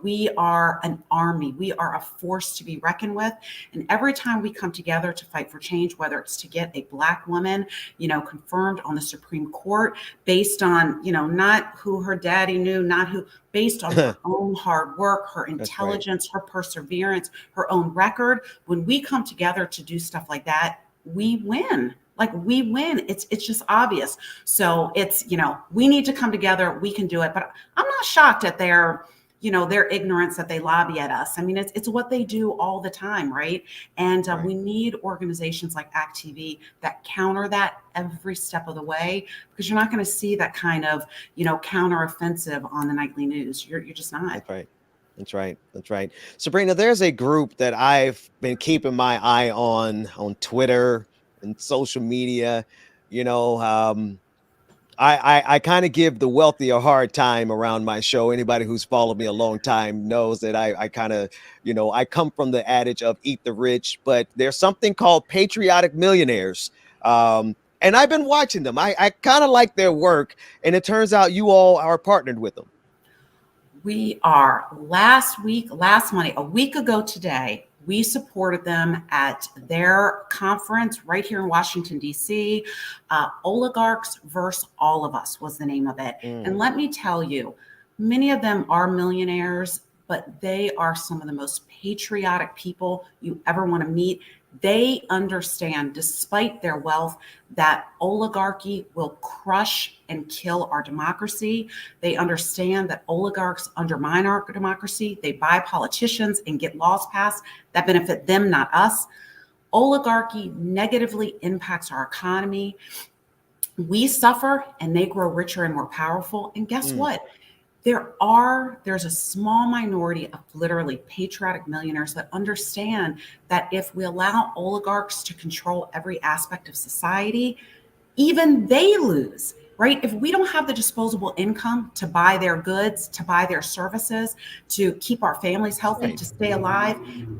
we are an army. We are a force to be reckoned with. And every time we come together to fight for change, whether it's to get a Black woman, confirmed on the Supreme Court based on, not who her daddy knew, not who, based on her own hard work, her intelligence, her perseverance, her own record. When we come together to do stuff like that, we win. We win. It's just obvious. So it's, we need to come together. We can do it. But I'm not shocked at their ignorance that they lobby at us. I mean, it's what they do all the time, right? And we need organizations like ACT.tv that counter that every step of the way, because you're not going to see that kind of, counteroffensive on the nightly news. You're just not. That's right. That's right. Sabrina, there's a group that I've been keeping my eye on Twitter and social media. I kind of give the wealthy a hard time around my show. Anybody who's followed me a long time knows that I kind of, I come from the adage of eat the rich, but there's something called Patriotic Millionaires. And I've been watching them. I kind of like their work, and it turns out you all are partnered with them. We are. Last Monday, a week ago today, we supported them at their conference right here in Washington, D.C. Oligarchs versus All of Us was the name of it. And let me tell you, many of them are millionaires, but they are some of the most patriotic people you ever want to meet. They understand, despite their wealth, that oligarchy will crush and kill our democracy. They understand that oligarchs undermine our democracy. They buy politicians and get laws passed that benefit them, not us. Oligarchy negatively impacts our economy. We suffer and they grow richer and more powerful. And guess what? There's a small minority of literally patriotic millionaires that understand that if we allow oligarchs to control every aspect of society, even they lose, right? If we don't have the disposable income to buy their goods, to buy their services, to keep our families healthy, to stay alive,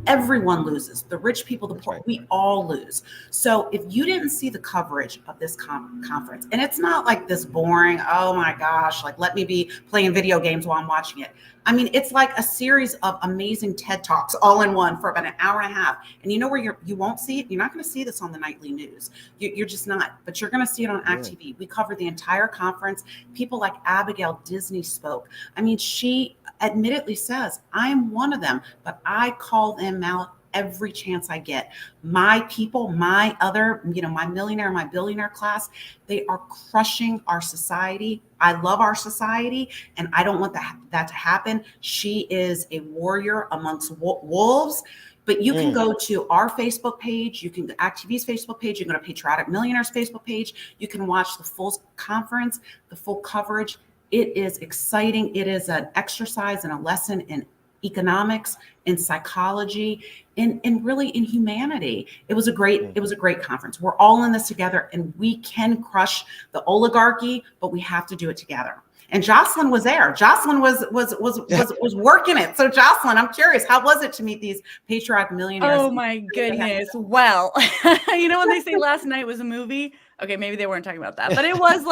everyone loses. The rich people, the poor, we all lose. So if you didn't see the coverage of this conference, and it's not like this boring, oh my gosh, like let me be playing video games while I'm watching it. I mean, it's like a series of amazing TED Talks all in one for about an hour and a half. And you know where you won't see it? You're not going to see this on the nightly news. You're just not, but you're going to see it on Act TV. We covered the entire conference. People like Abigail Disney spoke. I mean, she admittedly says, I am one of them, but I call them out every chance I get. My people, my other, my millionaire, my billionaire class, they are crushing our society. I love our society and I don't want that to happen. She is a warrior amongst wolves. But you can go to our Facebook page, you can go to ActTV's Facebook page, you can go to Patriotic Millionaires Facebook page, you can watch the full conference, the full coverage. It is exciting. It is an exercise and a lesson in economics, in psychology, and really in humanity. It was a great conference. We're all in this together and we can crush the oligarchy, but we have to do it together. And Jocelyn was there. Jocelyn was working it. So Jocelyn, I'm curious, how was it to meet these patriotic millionaires? Oh my goodness. Well, when they say last night was a movie, okay, maybe they weren't talking about that, but it was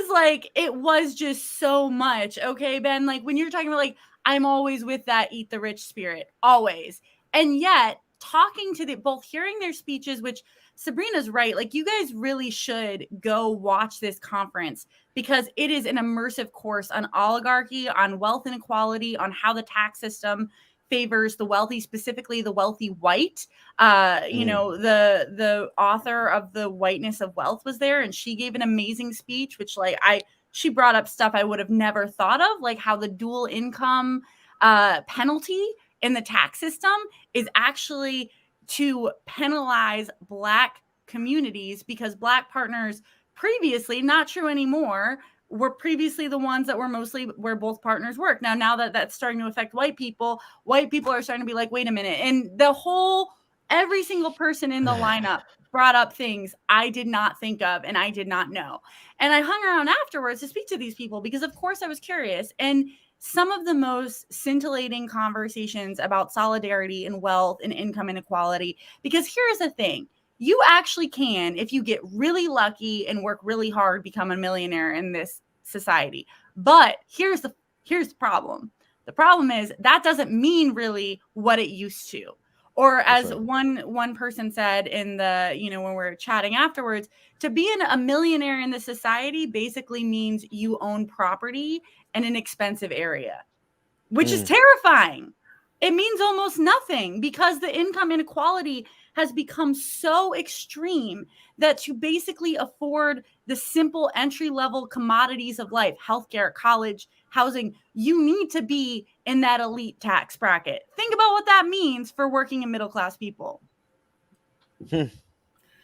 like, it was just so much. Okay, Ben, like when you're talking about like, I'm always with that eat the rich spirit, always. And yet talking to both hearing their speeches, which Sabrina's right. Like you guys really should go watch this conference because it is an immersive course on oligarchy, on wealth inequality, on how the tax system favors the wealthy, specifically the wealthy white. The author of The Whiteness of Wealth was there and she gave an amazing speech, which she brought up stuff I would have never thought of, like how the dual income penalty in the tax system is actually to penalize Black communities because Black partners previously, not true anymore, were previously the ones that were mostly where both partners work. Now that that's starting to affect white people are starting to be like, wait a minute. And every single person in the lineup brought up things I did not think of and I did not know. And I hung around afterwards to speak to these people because of course I was curious. And some of the most scintillating conversations about solidarity and wealth and income inequality, because here's the thing. You actually can, if you get really lucky and work really hard, become a millionaire in this society. But here's the problem. The problem is that doesn't mean really what it used to. Or as one person said in the, when we're chatting afterwards, to be a millionaire in this society basically means you own property in an expensive area, which is terrifying. It means almost nothing because the income inequality has become so extreme that to basically afford the simple entry-level commodities of life, healthcare, college, housing, you need to be in that elite tax bracket. Think about what that means for working and middle-class people.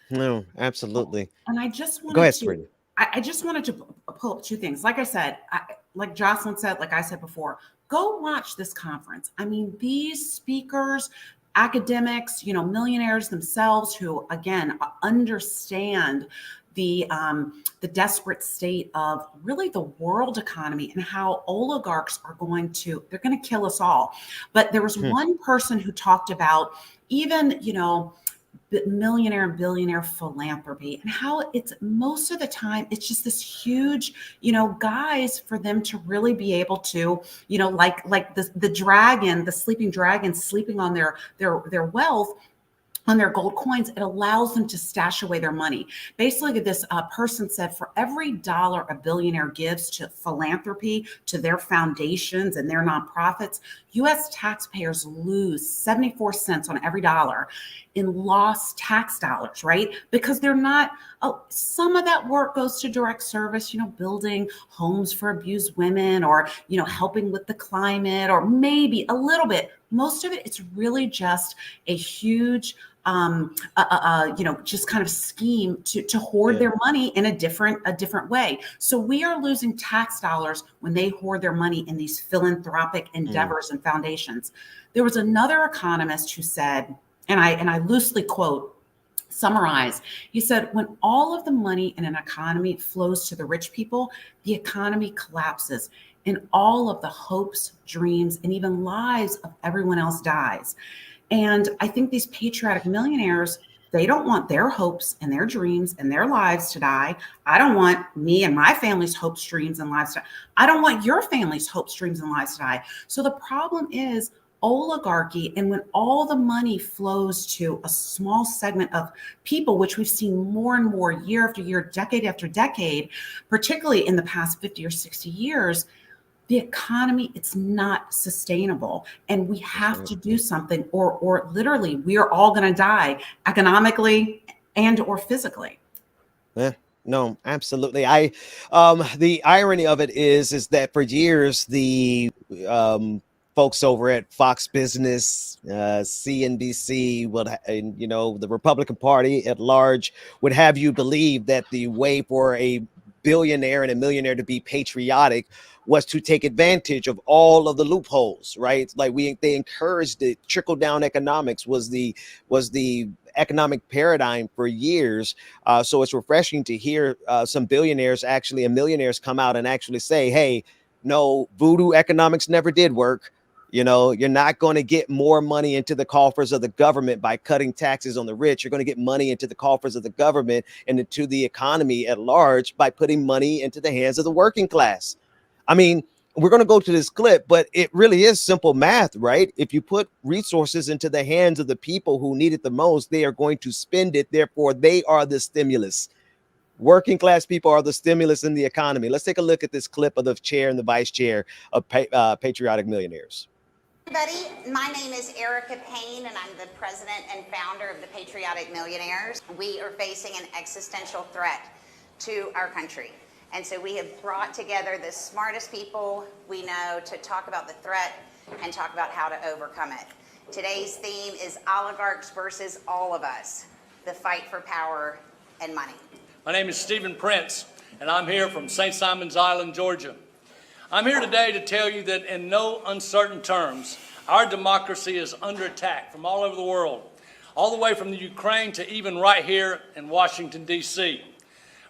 No, absolutely. And I just wanted Go ahead, Sabrina. I just wanted to pull up two things. Like I said, like Jocelyn said, like I said before, go watch this conference. I mean, these speakers, academics, millionaires themselves who, again, understand the desperate state of really the world economy and how oligarchs are going to kill us all. But there was one person who talked about even, millionaire and billionaire philanthropy and how it's most of the time it's just this huge guise for them to really be able to like the dragon, the sleeping dragon sleeping on their wealth, on their gold coins, it allows them to stash away their money. Basically, this person said for every dollar a billionaire gives to philanthropy, to their foundations and their nonprofits, U.S. taxpayers lose 74 cents on every dollar in lost tax dollars, right? Because they're not, some of that work goes to direct service, building homes for abused women, or, helping with the climate, or maybe a little bit. Most of it, it's really just a huge, just kind of scheme to hoard their money in a different way. So we are losing tax dollars when they hoard their money in these philanthropic endeavors and foundations. There was another economist who said, and I loosely summarize, he said, when all of the money in an economy flows to the rich people, the economy collapses and all of the hopes, dreams, and even lives of everyone else dies. And I think these patriotic millionaires, they don't want their hopes and their dreams and their lives to die. I don't want me and my family's hopes, dreams, and lives to die. I don't want your family's hopes, dreams, and lives to die. So the problem is oligarchy, and when all the money flows to a small segment of people, which we've seen more and more year after year, decade after decade, particularly in the past 50 or 60 years, the economy, it's not sustainable. And we have to do something, or literally we are all going to die economically and or physically. Yeah. No, absolutely. The irony of it is that for years, the folks over at Fox Business, CNBC, the Republican Party at large would have you believe that the way for a billionaire and a millionaire to be patriotic was to take advantage of all of the loopholes, right? Like they encouraged it. Trickle down economics was the economic paradigm for years. So it's refreshing to hear some billionaires and millionaires come out and actually say, hey, no, voodoo economics never did work. You're not going to get more money into the coffers of the government by cutting taxes on the rich. You're going to get money into the coffers of the government and into the economy at large by putting money into the hands of the working class. I mean, we're going to go to this clip, but it really is simple math, right? If you put resources into the hands of the people who need it the most, they are going to spend it. Therefore, they are the stimulus. Working class people are the stimulus in the economy. Let's take a look at this clip of the chair and the vice chair of Patriotic Millionaires. Everybody, my name is Erica Payne, and I'm the president and founder of the Patriotic Millionaires. We are facing an existential threat to our country. And so we have brought together the smartest people we know to talk about the threat and talk about how to overcome it. Today's theme is oligarchs versus all of us, the fight for power and money. My name is Stephen Prince, and I'm here from St. Simon's Island, Georgia. I'm here today to tell you that in no uncertain terms, our democracy is under attack from all over the world, all the way from the Ukraine to even right here in Washington, D.C.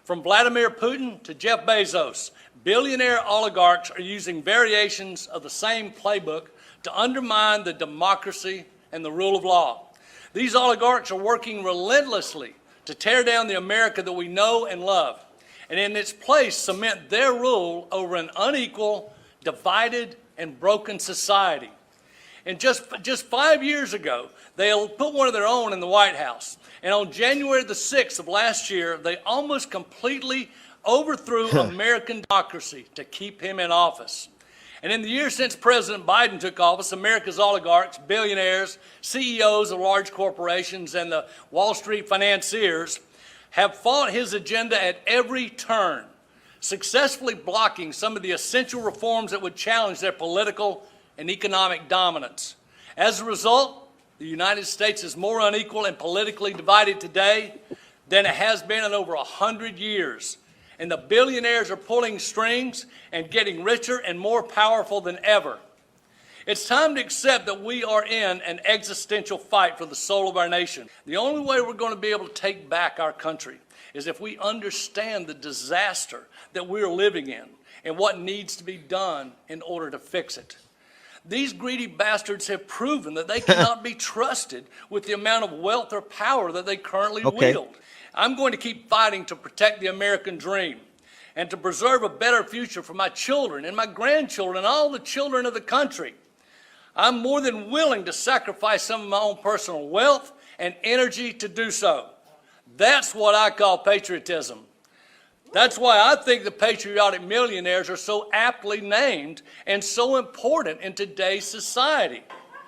From Vladimir Putin to Jeff Bezos, billionaire oligarchs are using variations of the same playbook to undermine the democracy and the rule of law. These oligarchs are working relentlessly to tear down the America that we know and love, and in its place cement their rule over an unequal, divided, and broken society. And just 5 years ago, they put one of their own in the White House. And on January the 6th of last year, they almost completely overthrew American democracy to keep him in office. And in the years since President Biden took office, America's oligarchs, billionaires, CEOs of large corporations, and the Wall Street financiers have fought his agenda at every turn, successfully blocking some of the essential reforms that would challenge their political and economic dominance. As a result, the United States is more unequal and politically divided today than it has been in over 100 years. And the billionaires are pulling strings and getting richer and more powerful than ever. It's time to accept that we are in an existential fight for the soul of our nation. The only way we're going to be able to take back our country is if we understand the disaster that we're living in and what needs to be done in order to fix it. These greedy bastards have proven that they cannot be trusted with the amount of wealth or power that they currently wield. I'm going to keep fighting to protect the American dream and to preserve a better future for my children and my grandchildren and all the children of the country. I'm more than willing to sacrifice some of my own personal wealth and energy to do so. That's what I call patriotism. That's why I think the Patriotic Millionaires are so aptly named and so important in today's society.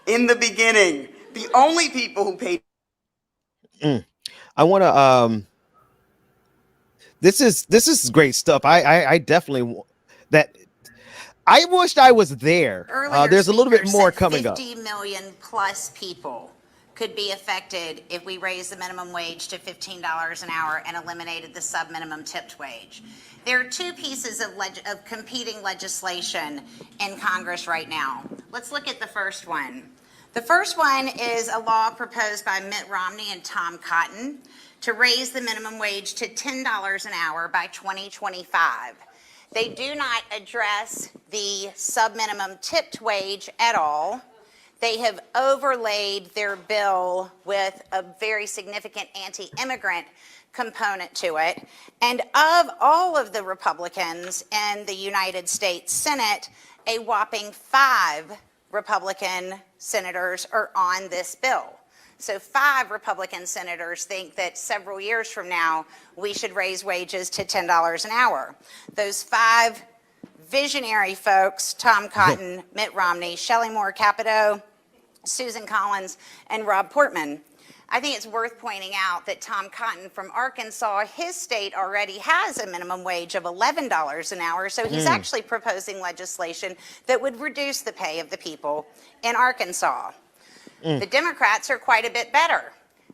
In the beginning, the only people who paid. I want to. This is great stuff. I definitely that. I wished I was there. There's a little bit more coming up. 50 million plus people could be affected if we raised the minimum wage to $15 an hour and eliminated the sub-minimum tipped wage. There are two pieces of competing legislation in Congress right now. Let's look at the first one. The first one is a law proposed by Mitt Romney and Tom Cotton to raise the minimum wage to $10 an hour by 2025. They do not address the sub-minimum tipped wage at all. They have overlaid their bill with a very significant anti-immigrant component to it. And of all of the Republicans in the United States Senate, a whopping 5 Republican senators are on this bill. So 5 Republican senators think that several years from now, we should raise wages to $10 an hour. Those 5 visionary folks, Tom Cotton, Mitt Romney, Shelley Moore Capito, Susan Collins, and Rob Portman. I think it's worth pointing out that Tom Cotton from Arkansas, his state already has a minimum wage of $11 an hour, so he's actually proposing legislation that would reduce the pay of the people in Arkansas. The Democrats are quite a bit better.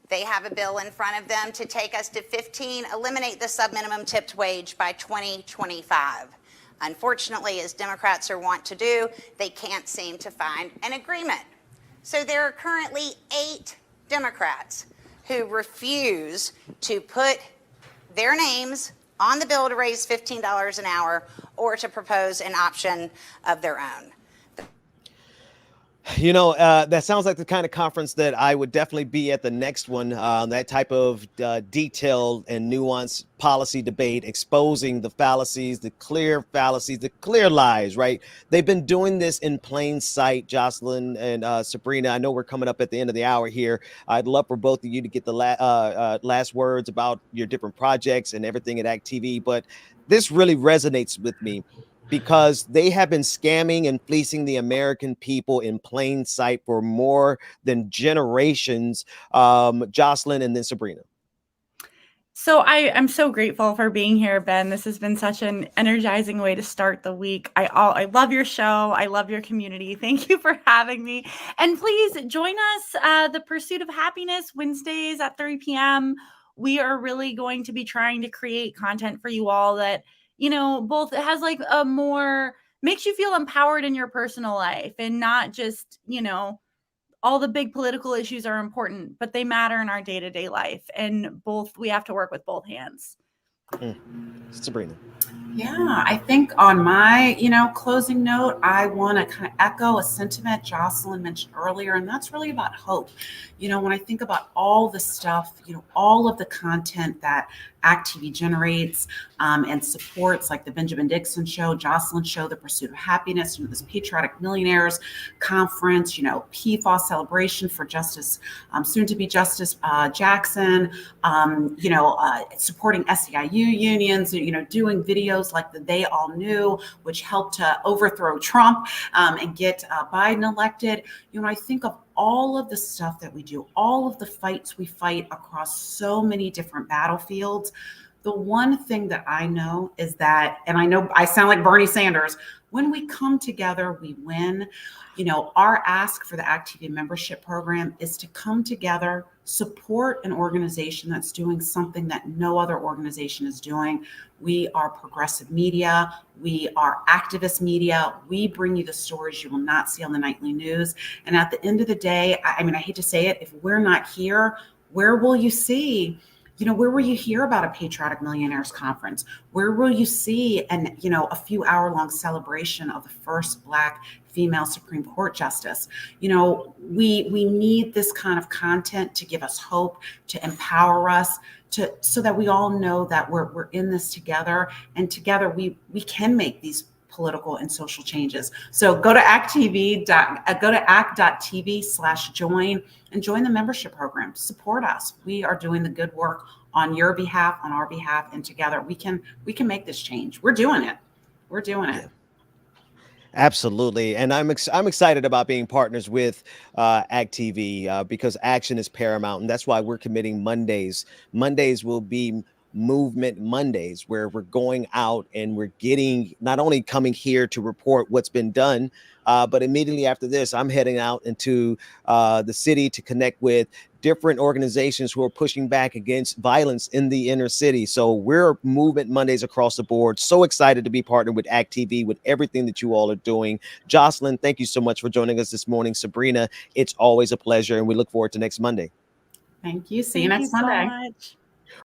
They have a bill in front of them to take us to eliminate the sub-minimum tipped wage by 2025. Unfortunately, as Democrats are wont to do, they can't seem to find an agreement. So there are currently 8 Democrats who refuse to put their names on the bill to raise $15 an hour or to propose an option of their own. You know, that sounds like the kind of conference that I would definitely be at the next one. That type of detailed and nuanced policy debate, exposing the fallacies, the clear lies, right? They've been doing this in plain sight, Jocelyn and Sabrina. I know we're coming up at the end of the hour here. I'd love for both of you to get the last words about your different projects and everything at ACT.tv, but this really resonates with me, because they have been scamming and fleecing the American people in plain sight for more than generations. Jocelyn and then Sabrina. So I'm so grateful for being here, Ben. This has been such an energizing way to start the week. I love your show. I love your community. Thank you for having me. And please join us, The Pursuit of Happiness, Wednesdays at 3 p.m. We are really going to be trying to create content for you all that, you know, both has like a more, makes you feel empowered in your personal life and not just, you know, all the big political issues are important, but they matter in our day-to-day life. And we have to work with both hands. Sabrina. Yeah, I think on my, closing note, I want to kind of echo a sentiment Jocelyn mentioned earlier, and that's really about hope. When I think about all the stuff, all of the content that ACT.tv generates and supports, like the Benjamin Dixon Show, Jocelyn Show, The Pursuit of Happiness, this Patriotic Millionaires conference, PFAS celebration for Justice, soon-to-be Justice Jackson, supporting SEIU unions, doing videos like the They All Knew, which helped to overthrow Trump and get Biden elected. I think of all of the stuff that we do, all of the fights we fight across so many different battlefields. The one thing that I know is that, and I know I sound like Bernie Sanders, when we come together, we win. Our ask for the ACT.tv membership program is to come together, support an organization that's doing something that no other organization is doing. We are progressive media. We are activist media. We bring you the stories you will not see on the nightly news. And at the end of the day, I hate to say it, if we're not here, where will you see? Where will you hear about a Patriotic Millionaires conference? Where will you see a few hour-long celebration of the first Black female Supreme Court justice? We need this kind of content to give us hope, to empower us, so that we all know that we're in this together, and together we can make these political and social changes. So go to act.tv/join and join the membership program. Support us. We are doing the good work on your behalf, on our behalf, and together we can make this change. We're doing it. We're doing it. Absolutely. And I'm excited about being partners with Act TV because action is paramount. And that's why we're committing Mondays. Mondays will be Movement Mondays, where we're going out and we're getting, not only coming here to report what's been done, but immediately after this, I'm heading out into the city to connect with different organizations who are pushing back against violence in the inner city. So we're Movement Mondays across the board. So excited to be partnered with Act TV with everything that you all are doing. Jocelyn, thank you so much for joining us this morning. Sabrina, it's always a pleasure, and we look forward to next Monday. Thank you. See you next Monday. So much.